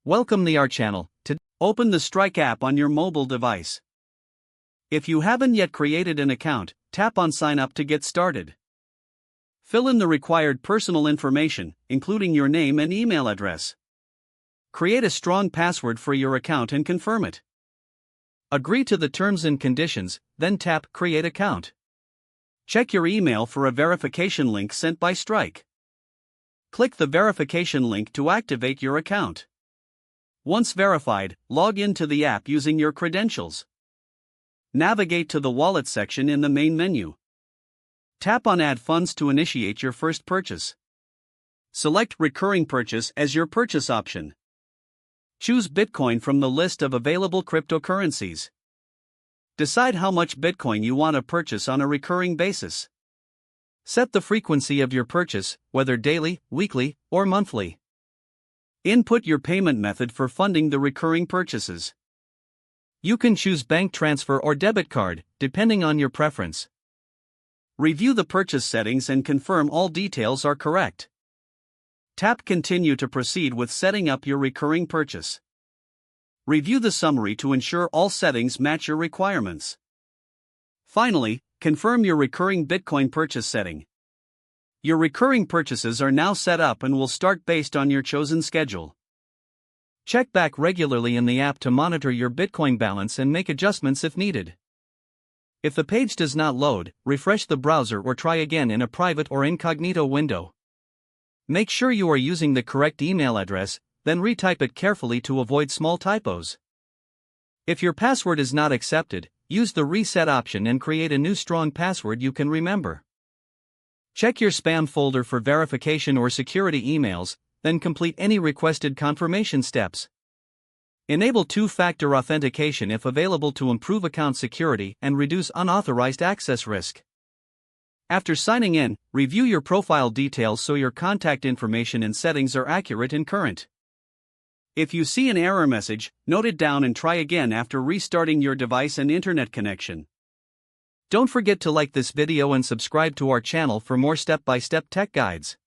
Welcome to our channel. Open the Strike app on your mobile device. If you haven't yet created an account, tap on Sign Up to get started. Fill in the required personal information, including your name and email address. Create a strong password for your account and confirm it. Agree to the terms and conditions, then tap Create Account. Check your email for a verification link sent by Strike. Click the verification link to activate your account. Once verified, log into the app using your credentials. Navigate to the Wallet section in the main menu. Tap on Add Funds to initiate your first purchase. Select Recurring Purchase as your purchase option. Choose Bitcoin from the list of available cryptocurrencies. Decide how much Bitcoin you want to purchase on a recurring basis. Set the frequency of your purchase, whether daily, weekly, or monthly. Input your payment method for funding the recurring purchases. You can choose bank transfer or debit card, depending on your preference. Review the purchase settings and confirm all details are correct. Tap Continue to proceed with setting up your recurring purchase. Review the summary to ensure all settings match your requirements. Finally, confirm your recurring Bitcoin purchase setting. Your recurring purchases are now set up and will start based on your chosen schedule. Check back regularly in the app to monitor your Bitcoin balance and make adjustments if needed. If the page does not load, refresh the browser or try again in a private or incognito window. Make sure you are using the correct email address, then retype it carefully to avoid small typos. If your password is not accepted, use the reset option and create a new strong password you can remember. Check your spam folder for verification or security emails, then complete any requested confirmation steps. Enable two-factor authentication if available to improve account security and reduce unauthorized access risk. After signing in, review your profile details so your contact information and settings are accurate and current. If you see an error message, note it down and try again after restarting your device and internet connection. Don't forget to like this video and subscribe to our channel for more step-by-step tech guides.